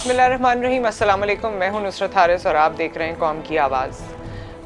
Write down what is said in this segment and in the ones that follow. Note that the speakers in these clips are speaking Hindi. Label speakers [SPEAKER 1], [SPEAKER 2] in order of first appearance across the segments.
[SPEAKER 1] बिस्मिल्लाहिर्रहमानिर्रहीम, अस्सलाम वालेकुम। मैं हूं नुसरत हारिस और आप देख रहे हैं कौम की आवाज़।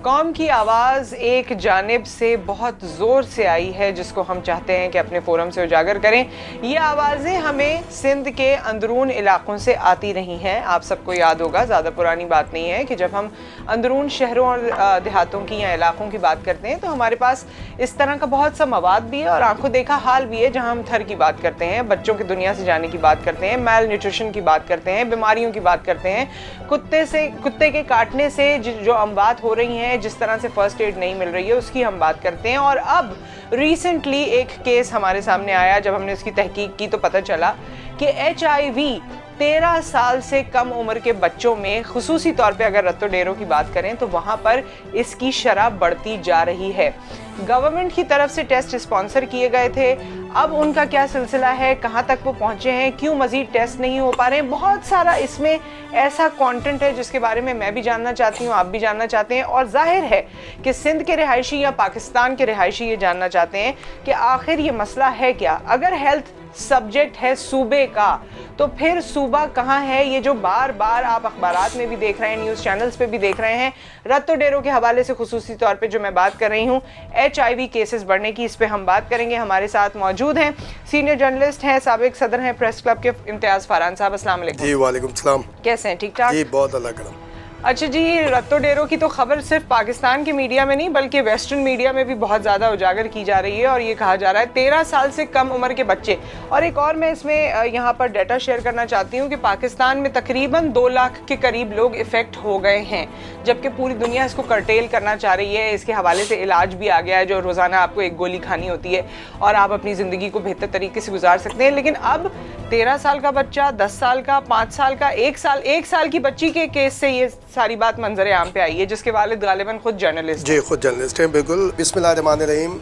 [SPEAKER 1] कौम की आवाज़ एक जानिब से बहुत ज़ोर से आई है जिसको हम चाहते हैं कि अपने फोरम से उजागर करें। ये आवाज़ें हमें सिंध के अंदरून इलाक़ों से आती रही हैं। आप सबको याद होगा, ज़्यादा पुरानी बात नहीं है कि जब हम अंदरून शहरों और देहातों की या इलाक़ों की बात करते हैं तो हमारे पास इस तरह का बहुत सा मवाद भी है और आंखों देखा हाल भी है, जहाँ हम थर की बात करते हैं, बच्चों की दुनिया से जाने की बात करते हैं, मैल न्यूट्रिशन की बात करते हैं, बीमारियों की बात करते हैं, कुत्ते के काटने से जो अमवात हो रही हैं, जिस तरह से फर्स्ट एड नहीं मिल रही है उसकी हम बात करते हैं। और अब रिसेंटली एक केस हमारे सामने आया, जब हमने इसकी तहकीक की तो पता चला कि HIV 13 साल से कम उम्र के बच्चों में, खुसूसी तौर पे अगर रत्तो डेरों की बात करें तो वहाँ पर इसकी शरह बढ़ती जा रही है। गवर्नमेंट की तरफ से टेस्ट स्पॉन्सर किए गए थे, अब उनका क्या सिलसिला है, कहाँ तक वो पहुँचे हैं, क्यों मज़ीद टेस्ट नहीं हो पा रहे हैं, बहुत सारा इसमें ऐसा कंटेंट है जिसके बारे में मैं भी जानना चाहती हूँ, आप भी जानना चाहते हैं और जाहिर है कि सिंध के रिहायशी या पाकिस्तान के रिहायशी ये जानना चाहते हैं कि आखिर ये मसला है क्या। अगर हेल्थ सब्जेक्ट है सूबे का तो फिर सूबा कहाँ है। ये जो बार बार आप अखबारात में भी देख रहे हैं, न्यूज़ चैनल्स पे भी देख रहे हैं, रत्तो डेरों के हवाले से खुसूसी तौर पे जो मैं बात कर रही हूँ HIV केसेस बढ़ने की, इस पे हम बात करेंगे। हमारे साथ मौजूद हैं सीनियर जर्नलिस्ट हैं, साबिक सदर हैं प्रेस क्लब के इम्तियाज़ फरहान साहब। अस्सलाम वालेकुम।
[SPEAKER 2] जी वालेकुम सलाम।
[SPEAKER 1] कैसे हैं, ठीक ठाक?
[SPEAKER 2] जी बहुत अल्लाह करम।
[SPEAKER 1] अच्छा जी, रत्तो डेरों की तो खबर सिर्फ पाकिस्तान के मीडिया में नहीं बल्कि वेस्टर्न मीडिया में भी बहुत ज़्यादा उजागर की जा रही है और ये कहा जा रहा है 13 साल से कम उम्र के बच्चे। और एक और मैं इसमें यहाँ पर डाटा शेयर करना चाहती हूँ कि पाकिस्तान में तकरीबन 2 लाख के करीब लोग इफ़ेक्ट हो गए हैं, जबकि पूरी दुनिया इसको कर्टेल करना चाह रही है। इसके हवाले से इलाज भी आ गया है, जो रोज़ाना आपको एक गोली खानी होती है और आप अपनी ज़िंदगी को बेहतर तरीके से गुजार सकते हैं। लेकिन अब 13 साल का बच्चा, 10 साल का, 5 साल का, 1 साल की बच्ची के केस से ये सारी बात मंजरे आम पे आई है, जिसके वालिद गालिबन खुद जर्नलिस्ट
[SPEAKER 2] जी खुद जर्नलिस्ट हैं। बिल्कुल, बिस्मिल्लाहिर्रहमानिर्रहीम।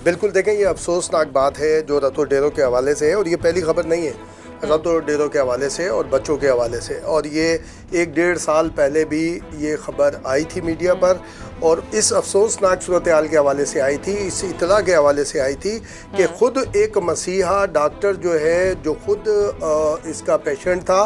[SPEAKER 2] बिल्कुल देखें, ये अफसोसनाक बात है जो रत्तो डेरों के हवाले से है और ये पहली खबर नहीं है रत्तो डेरों के हवाले से और बच्चों के हवाले से। और ये 1-1.5 साल पहले भी ये खबर आई थी मीडिया पर और इस अफसोसनाक सूरत हाल के हवाले से आई थी, इस इतला के हवाले से आई थी कि ख़ुद एक मसीहा डॉक्टर जो है, जो ख़ुद इसका पेशेंट था,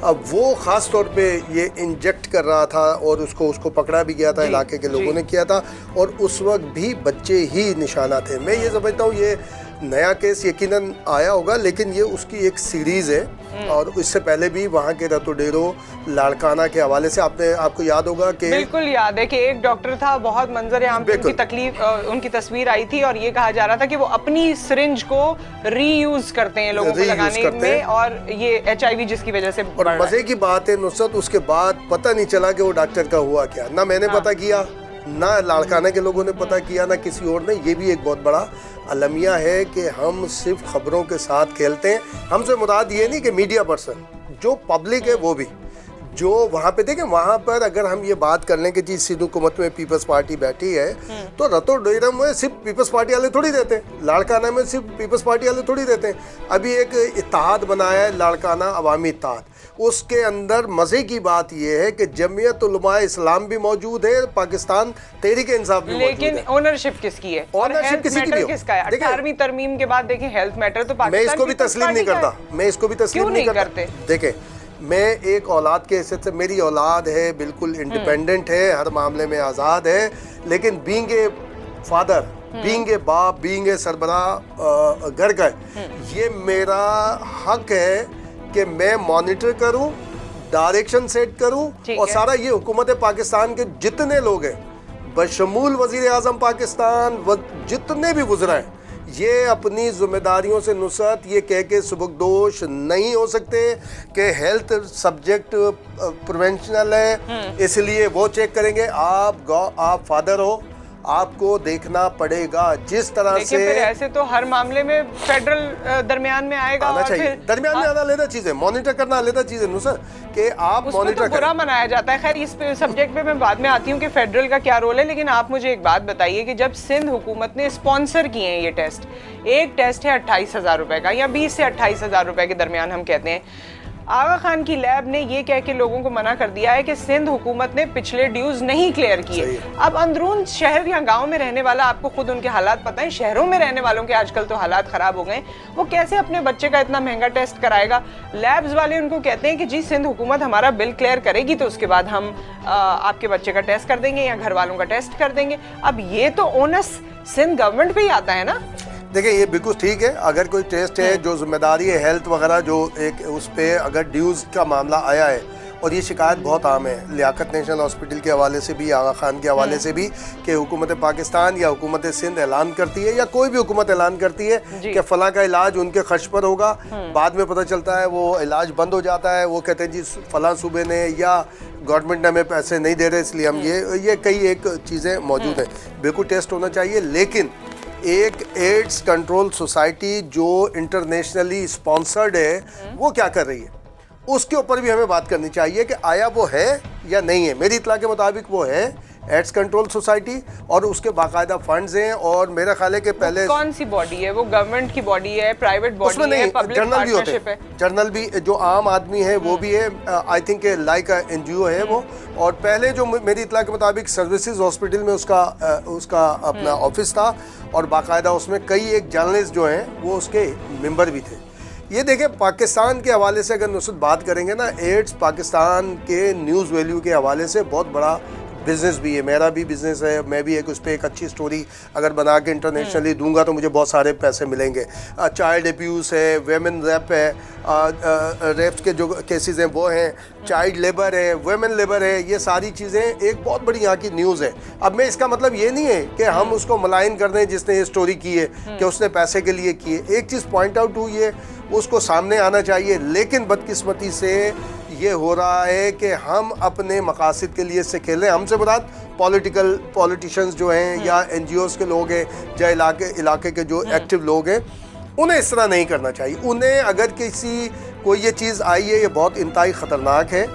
[SPEAKER 2] अब वो ख़ास तौर पे ये इंजेक्ट कर रहा था और उसको पकड़ा भी गया था, इलाके के लोगों ने किया था और उस वक्त भी बच्चे ही निशाना थे। मैं ये समझता हूँ ये नया केस यकीनन आया होगा, लेकिन ये उसकी एक सीरीज़ है और इससे पहले भी वहाँ के रत्तो डेरों लाड़काना के हवाले से आपको याद होगा कि
[SPEAKER 1] बिल्कुल याद है कि एक डॉक्टर था, बहुत मंजर आम पे उनकी तकलीफ, उनकी तस्वीर आई थी और ये कहा जा रहा था कि वो अपनी सिरिंज को रीयूज करते हैं लोगों को लगाने में और ये HIV जिसकी वजह से।
[SPEAKER 2] और मजे की बात है नुसरत, उसके बाद पता नहीं चला कि वो डॉक्टर का हुआ क्या, ना मैंने पता किया, ना लाड़काना के लोगों ने पता किया, ना किसी और ने। ये भी एक बहुत बड़ा अलमिया है कि हम सिर्फ खबरों के साथ खेलते हैं। हमसे मुराद ये नहीं कि मीडिया पर्सन, जो पब्लिक है वो भी, जो वहाँ पे देखें, वहाँ पर अगर हम ये बात कर लें कि जी सिंध हुकूमत में पीपल्स पार्टी बैठी है तो रत्तो डेरा में सिर्फ पीपल्स पार्टी वाले थोड़ी रहते हैं, लाड़काना में सिर्फ पीपल्स पार्टी वाले थोड़ी रहते हैं। अभी एक इत्तेहाद बनाया है लाड़काना अवामी इत्तेहाद, उसके अंदर मज़े की बात यह है कि जमीयत उलमा इस्लाम भी मौजूद है, पाकिस्तान तहरीक इंसाफ भी मौजूद है।
[SPEAKER 1] लेकिन ओनरशिप किसकी है?
[SPEAKER 2] ओनरशिप किसी की भी
[SPEAKER 1] किसका है? 18वीं तरमीम के बाद देखें हेल्थ मैटर तो
[SPEAKER 2] मैं इसको भी तस्लीम नहीं करता, मैं इसको भी तस्लीम नहीं करता। देखें, मैं एक औलाद के हैसियत से, मेरी औलाद है, बिल्कुल इंडिपेंडेंट है, हर मामले में आज़ाद है, लेकिन being a father, being a बाप, बीइंग ए सरबराह घर का, ये मेरा हक है कि मैं मॉनिटर करूं, डायरेक्शन सेट करूं और सारा ये हुकूमत पाकिस्तान के जितने लोग हैं, बशमूल वज़ीर आज़म पाकिस्तान, जितने भी गुज़रा हैं, ये अपनी जिम्मेदारियों से नुसरत ये कह के सुबकदोश नहीं हो सकते कि हेल्थ सब्जेक्ट प्रिवेंशनल है इसलिए वो चेक करेंगे। आप फादर हो, आपको देखना पड़ेगा जिस तरह से।
[SPEAKER 1] फिर ऐसे तो हर मामले में फेडरल दरमियान में आएगा
[SPEAKER 2] आना चाहिए। दरमियान में आना अलग चीज़ है, मॉनिटर करना अलग चीज़ है नुसरत, कि आप मॉनिटर
[SPEAKER 1] तो बुरा मनाया जाता है। खैर, इस सब्जेक्ट पे मैं बाद में आती हूँ कि फेडरल का क्या रोल है, लेकिन आप मुझे एक बात बताइए कि जब सिंध हुकूमत ने स्पॉन्सर किए हैं ये टेस्ट, एक टेस्ट है 28,000 रुपए का या 20 से 28,000 रुपए के दरमियान हम कहते हैं, आगा खान की लैब ने ये कह के लोगों को मना कर दिया है कि सिंध हुकूमत ने पिछले ड्यूज नहीं क्लियर किए। अब अंदरून शहर या गांव में रहने वाला, आपको खुद उनके हालात पता है, शहरों में रहने वालों के आजकल तो हालात खराब हो गए, वो कैसे अपने बच्चे का इतना महंगा टेस्ट कराएगा। लैब्स वाले उनको कहते हैं कि जी सिंध हुकूमत हमारा बिल क्लियर करेगी तो उसके बाद हम आपके बच्चे का टेस्ट कर देंगे या घर वालों का टेस्ट कर देंगे। अब ये तो ओनस सिंध गवर्नमेंट पे ही आता है ना।
[SPEAKER 2] देखिए ये बिल्कुल ठीक है, अगर कोई टेस्ट है जो जिम्मेदारी है हेल्थ वगैरह जो एक उस पर अगर ड्यूज़ का मामला आया है, और ये शिकायत बहुत आम है लियाकत नेशनल हॉस्पिटल के हवाले से भी, आगा खान के हवाले से भी, कि हुकूमत पाकिस्तान या हुकूमत सिंध ऐलान करती है या कोई भी हुकूमत ऐलान करती है कि फ़लाँ का इलाज उनके खर्च पर होगा, बाद में पता चलता है वो इलाज बंद हो जाता है, वो कहते हैं जी फ़लाँ सूबे ने या गवर्नमेंट ने हमें पैसे नहीं दे रहे इसलिए हम ये कई एक चीज़ें मौजूद हैं। बिल्कुल टेस्ट होना चाहिए, लेकिन एक एड्स कंट्रोल सोसाइटी जो इंटरनेशनली स्पॉन्सर्ड है वो क्या कर रही है, उसके ऊपर भी हमें बात करनी चाहिए कि आया वो है या नहीं है। मेरी इत्तला के मुताबिक वो है एड्स कंट्रोल सोसाइटी, और उसके बाकायदा फंड्स हैं, और मेरा ख्याल है कि पहले
[SPEAKER 1] कौन सी बॉडी है वो, गवर्नमेंट की बॉडी है, प्राइवेट बॉडी है, पब्लिक पार्टनरशिप है?
[SPEAKER 2] जर्नल भी जो आम आदमी है वो भी है, आई थिंक लाइक NGO है वो। और पहले जो मेरी इत्तला के मुताबिक सर्विसेज हॉस्पिटल में उसका अपना ऑफिस था, और बाकायदा उसमें कई एक जर्नलिस्ट जो हैं वो उसके मेंबर भी थे। ये देखें, पाकिस्तान के हवाले से अगर नुसरत बात करेंगे ना, एड्स पाकिस्तान के न्यूज़ वैल्यू के हवाले से बहुत बड़ा बिज़नेस भी है। मेरा भी बिज़नेस है, मैं भी उस पर एक अच्छी स्टोरी अगर बना के इंटरनेशनली दूंगा तो मुझे बहुत सारे पैसे मिलेंगे। चाइल्ड अब्यूज़ है, वेमेन रेप है, रेप्स के जो केसेस हैं वो हैं, चाइल्ड लेबर है, वेमेन लेबर है, ये सारी चीज़ें एक बहुत बड़ी यहाँ की न्यूज़ है। अब मैं इसका मतलब ये नहीं है कि हम उसको मलाइन कर दें जिसने ये स्टोरी की है कि उसने पैसे के लिए की है। एक चीज़ पॉइंट आउट हुई है, उसको सामने आना चाहिए, लेकिन बदकिस्मती से ये हो रहा है कि हम अपने मकासद के लिए इससे खेल रहे हैं। हमसे मुराद पॉलिटिशियंस जो हैं या NGOs के लोग हैं या इलाके के जो एक्टिव लोग हैं, उन्हें इस तरह नहीं करना चाहिए। उन्हें अगर कोई ये चीज़ आई है, ये बहुत इंतहाई ख़तरनाक है,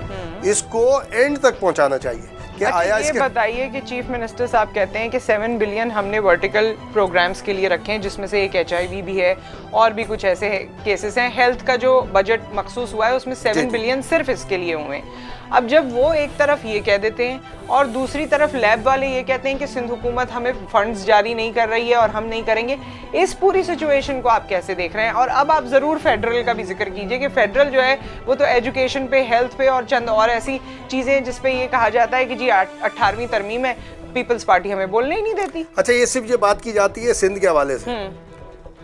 [SPEAKER 2] इसको एंड तक पहुंचाना चाहिए।
[SPEAKER 1] अच्छा, ये बताइए कि चीफ मिनिस्टर साहब कहते हैं कि 7 बिलियन हमने वर्टिकल प्रोग्राम्स के लिए रखे हैं, जिसमें से एक HIV भी है और भी कुछ ऐसे केसेस हैं। हेल्थ का जो बजट मखसूस हुआ है उसमें 7 बिलियन सिर्फ इसके लिए हुए हैं। अब जब वो एक तरफ ये कह देते हैं और दूसरी तरफ लैब वाले ये कहते हैं कि सिंध हुकूमत हमें फंड्स जारी नहीं कर रही है और हम नहीं करेंगे, इस पूरी सिचुएशन को आप कैसे देख रहे हैं? और अब आप ज़रूर फेडरल का भी जिक्र कीजिए कि फेडरल जो है वो तो एजुकेशन पे, हेल्थ पे और चंद और ऐसी चीज़ें जिस पे ये कहा जाता है कि जी 18वीं तरमीम है, पीपल्स पार्टी हमें बोलने ही नहीं देती।
[SPEAKER 2] अच्छा, ये सिर्फ ये बात की जाती है सिंध के हवाले से,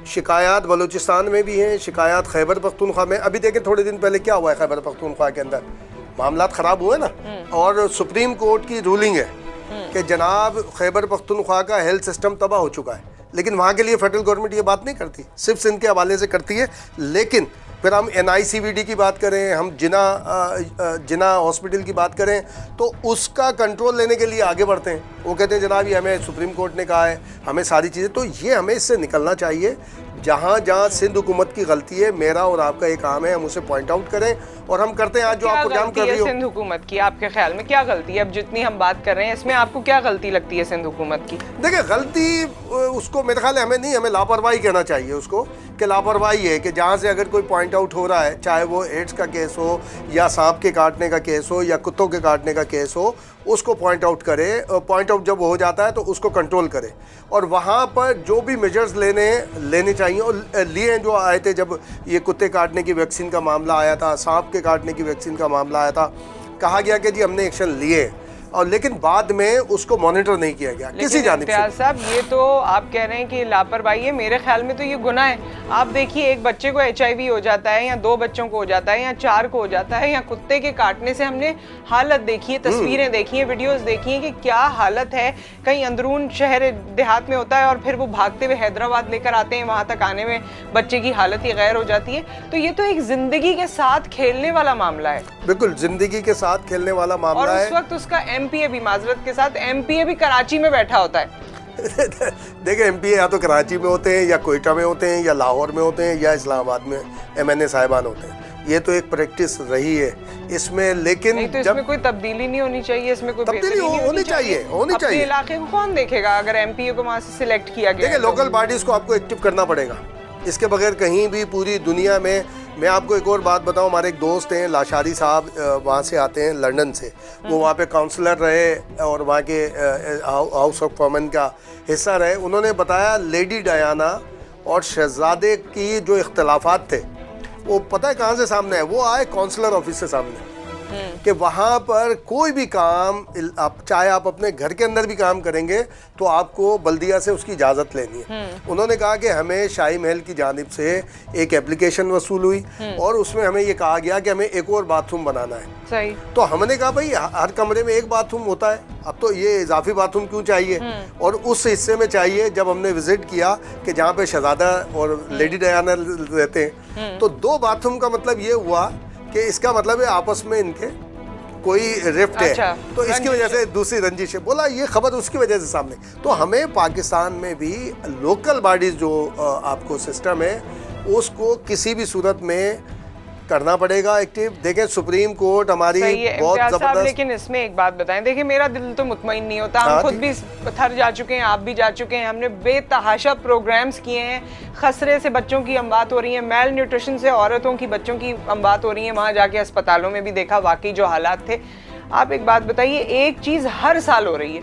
[SPEAKER 2] शिकायत बलूचिस्तान में भी हैं, शिकायत खैबर पख्तूनख्वा में। अभी देखें थोड़े दिन पहले क्या हुआ है खैबर पख्तूनख्वा के अंदर, मामला ख़राब हुए ना, और सुप्रीम कोर्ट की रूलिंग है कि जनाब खैबर पख्तूनख्वा का हेल्थ सिस्टम तबाह हो चुका है, लेकिन वहाँ के लिए फेडरल गवर्नमेंट ये बात नहीं करती, सिर्फ सिंध के हवाले से करती है। लेकिन फिर हम NICVD की बात करें, हम जिना हॉस्पिटल की बात करें, तो उसका कंट्रोल लेने के लिए आगे बढ़ते हैं। वो कहते हैं जनाब ये हमें सुप्रीम कोर्ट ने कहा है, हमें सारी चीज़ें, तो ये हमें इससे निकलना चाहिए। जहाँ जहाँ सिंध हुकूमत की गलती है, मेरा और आपका एक काम है, हम उसे पॉइंट आउट करें, और हम करते हैं। आज जो आप प्रोग्राम कर रही हो
[SPEAKER 1] सिंध हुकूमत की, आपके ख्याल में क्या गलती है? अब जितनी हम बात कर रहे हैं इसमें आपको क्या गलती लगती है सिंध हुकूमत की?
[SPEAKER 2] देखिए, गलती उसको मेरे ख्याल है हमें लापरवाही कहना चाहिए उसको, कि लापरवाही है कि जहाँ से अगर कोई पॉइंट आउट हो रहा है, चाहे वो एड्स का केस हो या सांप के काटने का केस हो या कुत्तों के काटने का केस हो, उसको पॉइंट आउट करे। पॉइंट आउट जब हो जाता है तो उसको कंट्रोल करे, और वहाँ पर जो भी मेजर्स लेने चाहिए और लिए जो आए थे। जब ये कुत्ते काटने की वैक्सीन का मामला आया था, सांप के काटने की वैक्सीन का मामला आया था, कहा गया कि जी हमने एक्शन लिए, और लेकिन बाद में उसको मॉनिटर नहीं किया गया किसी जानिब से।
[SPEAKER 1] साहब, ये तो आप कह रहे हैं कि लापरवाही है, मेरे ख्याल में तो ये गुनाह है। आप देखिए, एक बच्चे को HIV हो जाता है, या 2 बच्चों को हो जाता है, या 4 को हो जाता है, या कुत्ते के काटने से हमने हालत देखी है, तस्वीरें देखी हैं, वीडियोस देखी हैं कि क्या हालत है। कहीं अंदरून शहर देहात में होता है और फिर वो भागते हुए हैदराबाद लेकर आते हैं, वहाँ तक आने में बच्चे की हालत ही गैर हो जाती है। तो ये तो एक जिंदगी के साथ खेलने वाला मामला है।
[SPEAKER 2] बिल्कुल जिंदगी के साथ खेलने वाला मामला है।
[SPEAKER 1] और उस वक्त उसका MPA भी, माजरत के साथ, MPA भी कराची में बैठा होता है।
[SPEAKER 2] देखिए, MPA या तो कराची में होते हैं, या कोयटा में होते हैं, या लाहौर में होते हैं, या इस्लामाबाद में MNA साहिबान होते हैं। ये तो एक प्रैक्टिस रही है इसमें, लेकिन
[SPEAKER 1] नहीं तो इसमें कोई तब्दीली नहीं होनी चाहिए, इसमें कोई
[SPEAKER 2] तब्दीली होनी चाहिए।
[SPEAKER 1] अपने इलाके को कौन देखेगा अगर MPA को वहाँ से सिलेक्ट किया गया?
[SPEAKER 2] देखिए, लोकल बॉडीज को आपको एक्टिव करना पड़ेगा, इसके बगैर कहीं भी पूरी दुनिया में मैं आपको एक और बात बताऊं, हमारे एक दोस्त हैं लाशारी साहब, वहाँ से आते हैं लंदन से, वो वहाँ पे काउंसलर रहे और वहाँ के हाउस ऑफ कॉमन का हिस्सा रहे। उन्होंने बताया लेडी डायना और शहजादे की जो इख्तलाफात थे वो पता है कहाँ से सामने है, वो आए काउंसलर ऑफिस से सामने, कि वहाँ पर कोई भी काम आप चाहे आप अपने घर के अंदर भी काम करेंगे तो आपको बल्दिया से उसकी इजाज़त लेनी है। उन्होंने कहा कि हमें शाही महल की जानिब से एक एप्लीकेशन वसूल हुई और उसमें हमें ये कहा गया कि हमें एक और बाथरूम बनाना है।
[SPEAKER 1] सही।
[SPEAKER 2] तो हमने कहा भाई हर कमरे में एक बाथरूम होता है, अब तो ये इजाफी बाथरूम क्यों चाहिए। और उस हिस्से में चाहिए, जब हमने विजिट किया कि जहाँ पे शहजादा और लेडी डायना रहते हैं, तो 2 बाथरूम का मतलब ये हुआ कि इसका मतलब है आपस में इनके कोई रिफ्ट
[SPEAKER 1] अच्छा,
[SPEAKER 2] है, तो इसकी वजह से दूसरी रंजिश है। बोला ये खबर उसकी वजह से सामने। तो हमें पाकिस्तान में भी लोकल बॉडीज जो आपको सिस्टम है उसको किसी भी सूरत में करना पड़ेगा एक्टिव। देखें सुप्रीम कोर्ट हमारी बहुत जबरदस्त।
[SPEAKER 1] लेकिन इसमें एक बात बताएं, देखिए मेरा दिल तो मुतमईन नहीं होता, हम खुद भी थर जा चुके हैं, आप भी जा चुके हैं, हमने बेतहाशा प्रोग्राम्स किए हैं, खसरे से बच्चों की अमवात हो रही है, मेल न्यूट्रिशन से औरतों की बच्चों की अमवात हो रही है, वहाँ जाके अस्पतालों में भी देखा वाकई जो हालात थे। आप एक बात बताइए, एक चीज़ हर साल हो रही है,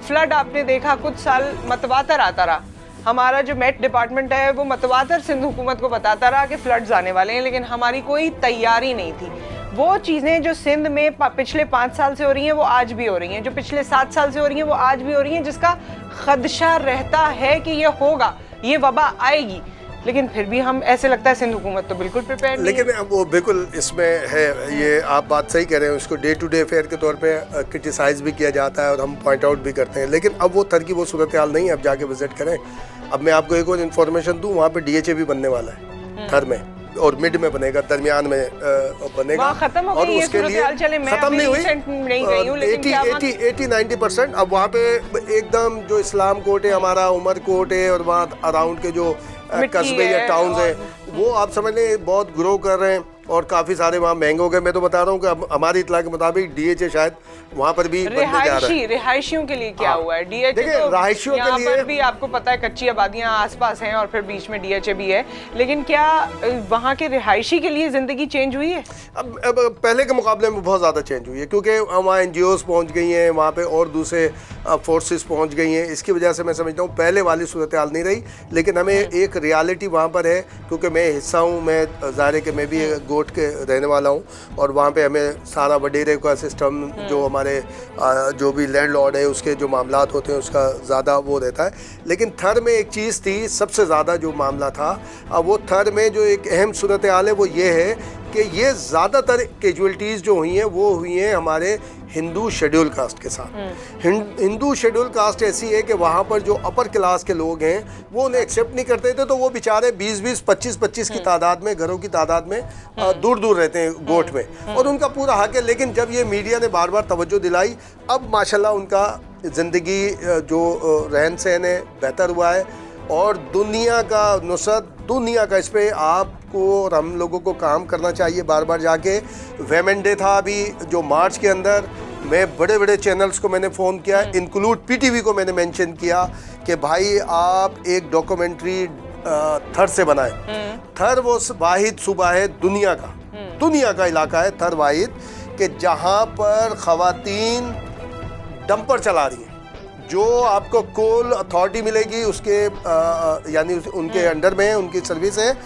[SPEAKER 1] फ्लड आपने देखा कुछ साल मतवातर आता रहा, हमारा जो मेट डिपार्टमेंट है वो मतवातर सिंध हुकूमत को बताता रहा कि फ्लड्स आने वाले हैं, लेकिन हमारी कोई तैयारी नहीं थी। वो चीज़ें जो सिंध में पिछले 5 साल से हो रही हैं वो आज भी हो रही हैं, जो पिछले 7 साल से हो रही हैं वो आज भी हो रही हैं, जिसका खदशा रहता है कि ये होगा, ये वबा आएगी, लेकिन फिर भी हम ऐसे लगता है सिंध हुकूमत तो बिल्कुल प्रिपेयर नहीं है।
[SPEAKER 2] लेकिन वो बिल्कुल इसमें है, ये आप बात सही कह रहे हैं, उसको डे टू डे अफेयर के तौर पे क्रिटिसाइज भी किया जाता है और हम पॉइंट आउट भी करते हैं, लेकिन अब वो तरह की वो सूरत हाल नहीं है। अब जाके विजिट करें। अब मैं आपको एक और इन्फॉर्मेशन दूं, वहाँ पे DHA भी बनने वाला है थर में, और मिड में बनेगा, दरमियान में बनेगा,
[SPEAKER 1] खत्म हो
[SPEAKER 2] और
[SPEAKER 1] गई
[SPEAKER 2] उसके लिए खत्म नहीं हुई, 80-90%। अब वहाँ पे एकदम जो इस्लाम कोर्ट है हमारा, उमर कोर्ट है, और वहाँ अराउंड के जो कस्बे या टाउन्स है वो आप समझ लें बहुत ग्रो कर रहे हैं, और काफ़ी सारे वहाँ महंगे हो गए। मैं तो बता रहा हूँ कि अब हमारी इतला के मुताबिक DHA शायद वहाँ पर भी बनने जा रहा है।
[SPEAKER 1] रिहायशियों के लिए क्या हुआ है DHA?
[SPEAKER 2] देखिए
[SPEAKER 1] तो
[SPEAKER 2] रिहायशियों के लिए
[SPEAKER 1] पर भी आपको पता है कच्ची आबादियाँ आसपास हैं और फिर बीच में DHA भी है, लेकिन क्या वहाँ के रिहायशी के लिए ज़िंदगी चेंज हुई है?
[SPEAKER 2] अब पहले के मुकाबले में बहुत ज़्यादा चेंज हुई है, क्योंकि वहाँ NGOs पहुँच गई हैं, वहाँ पे और दूसरे फोर्सेस पहुँच गई हैं। इसकी वजह से मैं समझता हूँ पहले वाली सूरत हाल नहीं रही, लेकिन हमें एक रियलिटी वहाँ पर है, क्योंकि मैं हिस्सा हूँ, मैं ज़ाहिर है कि मैं भी गोट के रहने वाला हूँ, और वहाँ पे हमें सारा वडेरे का सिस्टम, जो हमारे जो भी लैंडलॉर्ड है उसके जो मामलात होते हैं उसका ज़्यादा वो रहता है। लेकिन थर में एक चीज़ थी, सबसे ज़्यादा जो मामला था वो थर में जो एक अहम सूरत हाल है वो ये है कि ये ज़्यादातर कैजुअल्टीज़ जो हुई हैं वो हुई हैं हमारे हिंदू शेड्यूल कास्ट के साथ। हिंदू शेड्यूल कास्ट ऐसी है कि वहाँ पर जो अपर क्लास के लोग हैं वो उन्हें एक्सेप्ट नहीं करते थे, तो वो बेचारे 20-20, 25-25 की तादाद में, घरों की तादाद में दूर दूर रहते हैं गोट में, और उनका पूरा हक है। लेकिन जब ये मीडिया ने बार बार तवज्जो दिलाई, अब माशाल्लाह उनका ज़िंदगी जो रहन सहन है बेहतर हुआ है, और दुनिया का नुसरत, दुनिया का इस पर आपको और हम लोगों को काम करना चाहिए बार बार जाके। वेमेन डे था अभी जो मार्च के अंदर, मैं बड़े बड़े चैनल्स को मैंने फ़ोन किया, इंक्लूड PTV को मैंने मेंशन किया कि भाई आप एक डॉक्यूमेंट्री थर से बनाएं। थर वो वाहिद सूबा है दुनिया का इलाका है थर वाहिद, कि जहाँ पर ख़वातीन डंपर चला रही हैं, जो आपको कोल अथॉरिटी मिलेगी उसके यानी उनके अंडर में उनकी सर्विस है,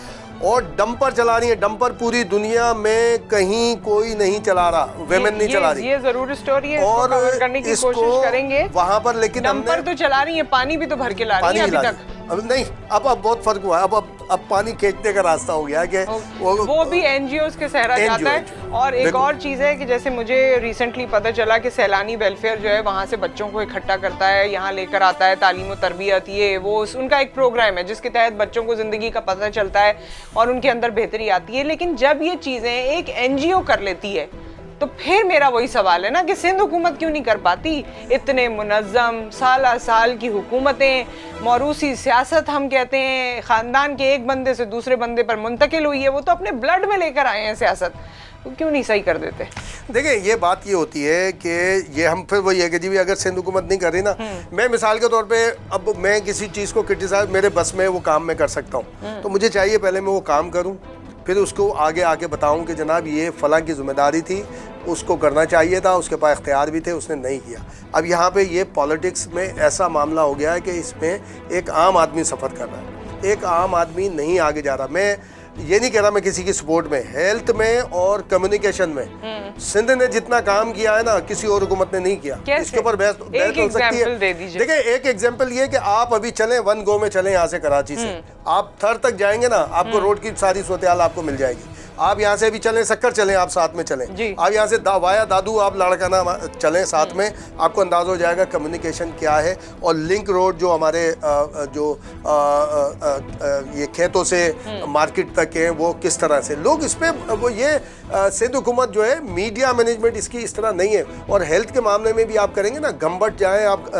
[SPEAKER 2] और डंपर चला रही है। डंपर पूरी दुनिया में कहीं कोई नहीं चला रहा, वेमेन नहीं चला रही।
[SPEAKER 1] ये जरूर स्टोरी है,
[SPEAKER 2] और
[SPEAKER 1] इसको कवर करने की कोशिश करेंगे
[SPEAKER 2] वहां पर। लेकिन
[SPEAKER 1] डंपर तो चला रही है, पानी भी तो भर के ला रही है अभी तक।
[SPEAKER 2] अब नहीं, अब बहुत फर्क हुआ है, अब पानी खींचने का रास्ता हो गया कि
[SPEAKER 1] वो भी NGOs के सहरा जाता है। और एक और चीज़ है कि जैसे मुझे रिसेंटली पता चला कि सैलानी वेलफेयर जो है वहाँ से बच्चों को इकट्ठा करता है, यहाँ लेकर आता है, तालीम और तरबियत, ये वो उनका एक प्रोग्राम है जिसके तहत बच्चों को ज़िंदगी का पता चलता है और उनके अंदर बेहतरी आती है। लेकिन जब ये चीज़ें एक NGO कर लेती है तो फिर मेरा वही सवाल है ना कि सिंध हुकूमत क्यों नहीं कर पाती? इतने मुनज़्ज़म साल की हुकूमतें, मौरूसी सियासत हम कहते हैं, ख़ानदान के एक बंदे से दूसरे बंदे पर मुंतकिल हुई है, वो तो अपने ब्लड में लेकर आए हैं सियासत, तो क्यों नहीं सही कर देते?
[SPEAKER 2] देखिए ये बात ये होती है कि ये हम फिर वही है कि जी भी अगर सिंध हुकूमत नहीं कर रही ना, मैं मिसाल के तौर पे अब मैं किसी चीज़ को क्रिटिसाइज मेरे बस में वो काम मैं कर सकता हूँ, तो मुझे चाहिए पहले मैं वो काम करूँ, फिर उसको आगे आके बताऊं कि जनाब ये फ़लाँ की ज़िम्मेदारी थी, उसको करना चाहिए था, उसके पास इख्तियार भी थे, उसने नहीं किया। अब यहाँ पे ये पॉलिटिक्स में ऐसा मामला हो गया है कि इसमें एक आम आदमी सफ़र कर रहा है, एक आम आदमी नहीं आगे जा रहा। मैं ये नहीं कह रहा मैं किसी की सपोर्ट में, हेल्थ में और कम्युनिकेशन में सिंध ने जितना काम किया है ना, किसी और हुकूमत ने नहीं किया। इसके ऊपर बहस हो सकती है। देखिए एक एग्जांपल ये कि आप अभी चलें, वन गो में चलें यहाँ से कराची से, आप थर तक जाएंगे ना, आपको रोड की सारी सूरत हाल आपको मिल जाएगी। आप यहाँ से भी चलें, सक्कर चलें, आप साथ में चलें, आप यहाँ से वाया दादू आप लाड़काना चलें साथ में, आपको अंदाज़ा हो जाएगा कम्युनिकेशन क्या है। और लिंक रोड जो हमारे ये खेतों से मार्केट तक है, वो किस तरह से लोग इस पर वो ये सिंध हुकूमत जो है, मीडिया मैनेजमेंट इसकी इस तरह नहीं है। और हेल्थ के मामले में भी आप करेंगे ना, गंबट जाएँ आप,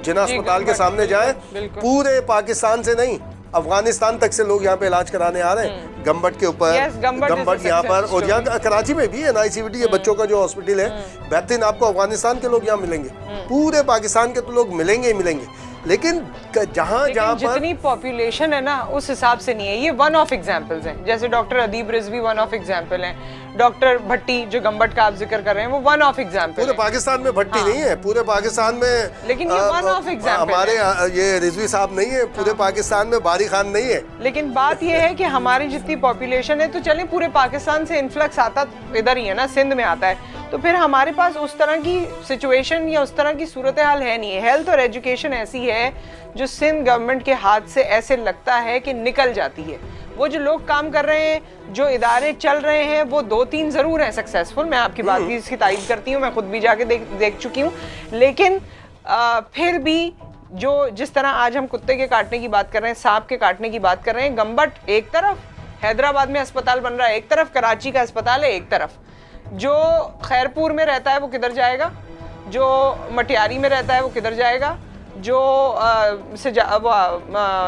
[SPEAKER 2] जिना अस्पताल के सामने जाएँ, पूरे पाकिस्तान से नहीं अफगानिस्तान तक से लोग यहाँ पे इलाज कराने आ रहे हैं गंबट के ऊपर। गंबट यहाँ पर, और यहाँ कराची में भी है NICVT, ये बच्चों का जो हॉस्पिटल है बेहतरीन, आपको अफगानिस्तान के लोग यहाँ मिलेंगे, पूरे पाकिस्तान के तो लोग मिलेंगे ही मिलेंगे। लेकिन जहाँ पर
[SPEAKER 1] जितनी पॉपुलेशन है ना उस हिसाब से नहीं है। ये वन ऑफ एग्जांपल्स हैं, जैसे doctor Adeeb Rizvi one of example हैं, डॉक्टर भट्टी जो गंबट का आप जिक्र कर रहे हैं वो वन ऑफ एग्जांपल।
[SPEAKER 2] पूरे पाकिस्तान में भट्टी नहीं है, पूरे पाकिस्तान में,
[SPEAKER 1] लेकिन ये वन ऑफ एग्जांपल
[SPEAKER 2] हमारे ये रिजवी साहब नहीं है, पूरे पाकिस्तान में बारी खान नहीं है।
[SPEAKER 1] लेकिन बात ये है कि हमारी जितनी पॉपुलेशन है, तो चलें पूरे पाकिस्तान से इन्फ्लक्स आता इधर ही है ना, सिंध में आता है, तो फिर हमारे पास उस तरह की सिचुएशन या उस तरह की सूरत हाल है नहीं है। हेल्थ और एजुकेशन ऐसी है जो सिंध गवर्नमेंट के हाथ से ऐसे लगता है कि निकल जाती है। वो जो लोग काम कर रहे हैं, जो इदारे चल रहे हैं, वो 2-3 ज़रूर हैं सक्सेसफुल, मैं आपकी बात की इसकी तारीफ करती हूँ, मैं खुद भी जाके देख चुकी हूँ। लेकिन फिर भी जो जिस तरह आज हम कुत्ते के काटने की बात कर रहे हैं, सांप के काटने की बात कर रहे हैं, गंबट एक तरफ, हैदराबाद में अस्पताल बन रहा है एक तरफ, कराची का अस्पताल है एक तरफ, जो खैरपुर में रहता है वो किधर जाएगा, जो मटियारी में रहता है वो किधर जाएगा, जो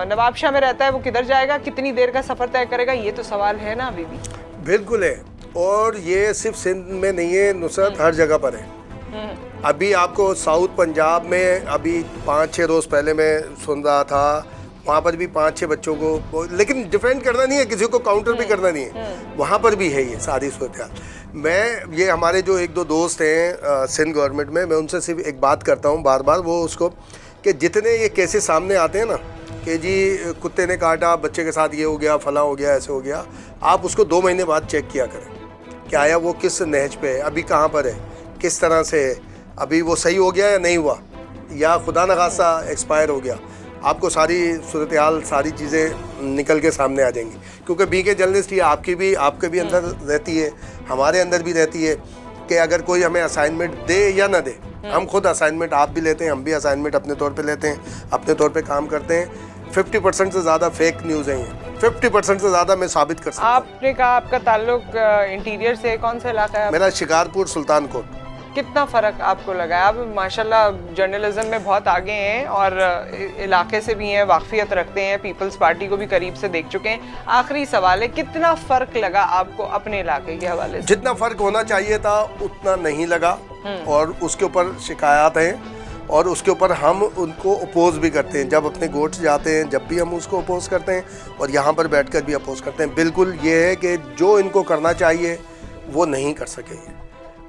[SPEAKER 1] नवाबशाह में रहता है वो किधर जाएगा, कितनी देर का सफ़र तय करेगा, ये तो सवाल है ना अभी भी।
[SPEAKER 2] बिल्कुल है, और ये सिर्फ सिंध में नहीं है नुसरत, हर जगह पर है। अभी आपको साउथ पंजाब में अभी 5-6 रोज़ पहले मैं सुन रहा था, वहाँ पर भी 5-6 बच्चों को, लेकिन डिफेंड करना नहीं है, किसी को काउंटर भी करना नहीं है, वहाँ पर भी है ये सारी सूरत। मैं ये हमारे जो 1-2 दोस्त हैं सिंध गवर्नमेंट में, मैं उनसे सिर्फ एक बात करता हूँ बार बार, वो उसको कि जितने ये केसेस सामने आते हैं ना कि जी कुत्ते ने काटा, बच्चे के साथ ये हो गया, फला हो गया, ऐसे हो गया, आप उसको 2 महीने बाद चेक किया करें कि आया वो किस नहज पे है, अभी कहाँ पर है, किस तरह से है, अभी वो सही हो गया या नहीं हुआ, या खुदा न खासा एक्सपायर हो गया। आपको सारी सूरत हाल, सारी चीज़ें निकल के सामने आ जाएंगी, क्योंकि बीके जर्नलिस्ट ये आपके भी अंदर रहती है, हमारे अंदर भी रहती है कि अगर कोई हमें असाइनमेंट दे या ना दे, हम खुद असाइनमेंट आप भी लेते हैं, हम भी असाइनमेंट अपने तौर पे लेते हैं, अपने तौर पे काम करते हैं। 50% से ज़्यादा फेक न्यूज़ हैं ये, 50% से ज़्यादा मैं साबित कर सकता हूँ।
[SPEAKER 1] आपने कहा आपका ताल्लुक इंटीरियर से, कौन सा इलाका है?
[SPEAKER 2] मेरा शिकारपुर सुल्तानकोट।
[SPEAKER 1] कितना फ़र्क आपको लगा? आप माशाल्लाह जर्नलिज्म में बहुत आगे हैं और इलाके से भी हैं, वाकफियत रखते हैं, पीपल्स पार्टी को भी करीब से देख चुके हैं। आखिरी सवाल है, कितना फ़र्क लगा आपको अपने इलाके के हवाले से?
[SPEAKER 2] जितना फ़र्क होना चाहिए था उतना नहीं लगा, और उसके ऊपर शिकायत हैं, और उसके ऊपर हम उनको अपोज भी करते हैं। जब अपने गोट्स जाते हैं, जब भी हम उसको अपोज करते हैं, और यहाँ पर बैठकर भी अपोज करते हैं। बिल्कुल ये है कि जो इनको करना चाहिए वो नहीं कर सके।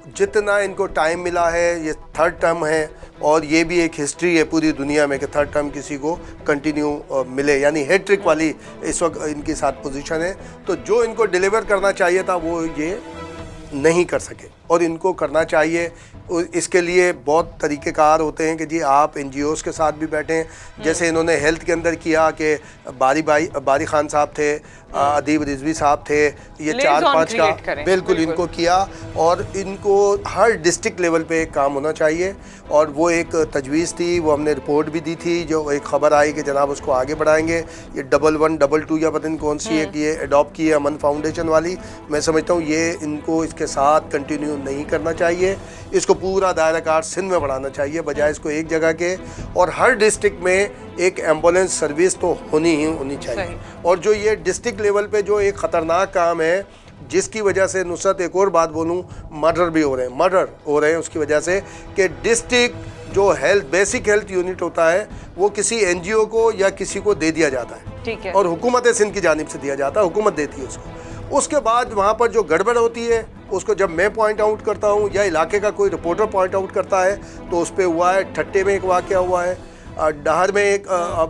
[SPEAKER 2] जितना इनको टाइम मिला है, ये 3rd टर्म है, और ये भी एक हिस्ट्री है पूरी दुनिया में कि 3rd टर्म किसी को कंटिन्यू मिले, यानी हैट्रिक वाली इस वक्त इनकी साथ पोजीशन है। तो जो इनको डिलीवर करना चाहिए था वो ये नहीं कर सके, और इनको करना चाहिए। इसके लिए बहुत तरीक़ेकार होते हैं कि जी आप NGOs के साथ भी बैठें, जैसे इन्होंने हेल्थ के अंदर किया कि बारी खान साहब थे, अदीब रिजवी साहब थे, ये 4-5 का बिल्कुल इनको किया, और इनको हर डिस्ट्रिक्ट लेवल पे काम होना चाहिए। और वो एक तजवीज़ थी, वो हमने रिपोर्ट भी दी थी, जो एक ख़बर आई कि जनाब उसको आगे बढ़ाएंगे। ये 1122 या पता नहीं कौन सी है कि ये अडॉप्ट की है अमन फाउंडेशन वाली, मैं समझता हूँ ये इनको इसके साथ कंटिन्यू नहीं करना चाहिए, इसको पूरा दायरा कार सिंध में बढ़ाना चाहिए, बजाय इसको एक जगह के। और हर डिस्ट्रिक्ट में एक एम्बुलेंस सर्विस तो होनी चाहिए। और जो ये डिस्ट्रिक्ट लेवल पे जो एक ख़तरनाक काम है, जिसकी वजह से नुसरत एक और बात बोलूँ, मर्डर भी हो रहे हैं उसकी वजह से, कि डिस्ट्रिक्ट जो बेसिक हेल्थ यूनिट होता है वो किसी NGO को या किसी को दे दिया जाता है,
[SPEAKER 1] ठीक है,
[SPEAKER 2] और हुकूमत सिंध की जानिब से दिया जाता है, हुकूमत देती है उसको। उसके बाद वहाँ पर जो गड़बड़ होती है उसको जब मैं पॉइंट आउट करता हूँ या इलाके का कोई रिपोर्टर पॉइंट आउट करता है तो उस पर हुआ है। ठट्टे में एक वाक़या हुआ है, डहर में एक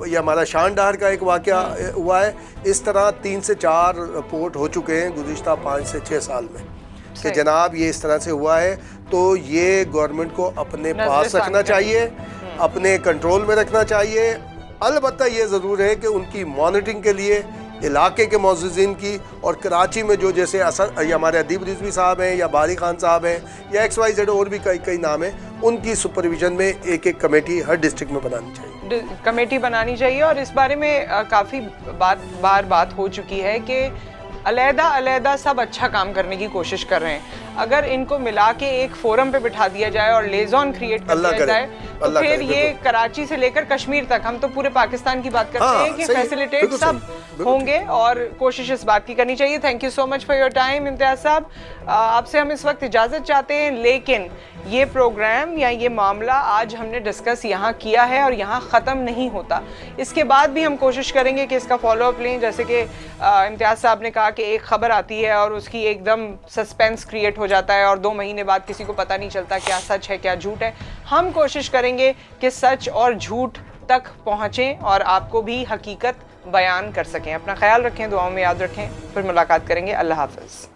[SPEAKER 2] ये हमारा शान डहर का एक वाक़या हुआ है। इस तरह 3 से 4 रिपोर्ट हो चुके हैं गुज़िश्ता 5 से 6 साल में कि जनाब ये इस तरह से हुआ है। तो ये गवर्नमेंट को अपने पास रखना चाहिए, अपने कंट्रोल में रखना चाहिए। अलबत्ता ये ज़रूर है कि उनकी मॉनिटरिंग के लिए इलाके के मौज़िज़ीन की और कराची में जो जैसे असर या हमारे अदीब रिजवी साहब हैं या बारी खान साहब हैं या XYZ और भी कई नाम हैं, उनकी सुपरविजन में एक कमेटी हर डिस्ट्रिक्ट में बनानी चाहिए,
[SPEAKER 1] कमेटी बनानी चाहिए। और इस बारे में काफ़ी बात हो चुकी है कि अलग-अलग सब अच्छा काम करने की कोशिश कर रहे हैं। अगर इनको मिला के एक फोरम पे बिठा दिया जाए और लेजॉन क्रिएट कर दिया जाए तो फिर ये कराची से लेकर कश्मीर तक, हम तो पूरे पाकिस्तान की बात करते हैं कि फैसिलिटेट सब होंगे और कोशिश इस बात की करनी चाहिए। Thank you so much for your time Imtiaz साहब। आपसे हम इस वक्त इजाज़त चाहते हैं, लेकिन ये प्रोग्राम या ये मामला आज हमने डिस्कस यहाँ किया है और यहाँ ख़त्म नहीं होता। इसके बाद भी हम कोशिश करेंगे कि इसका फॉलोअप लें। जैसे कि इम्तियाज साहब ने कहा कि एक ख़बर आती है और उसकी एकदम सस्पेंस क्रिएट हो जाता है और 2 महीने बाद किसी को पता नहीं चलता क्या सच है क्या झूठ है। हम कोशिश करेंगे कि सच और झूठ तक पहुँचें और आपको भी हकीकत बयान कर सकें। अपना ख्याल रखें, दुआओं में याद रखें। फिर मुलाकात करेंगे। अल्लाह हाफ़िज़।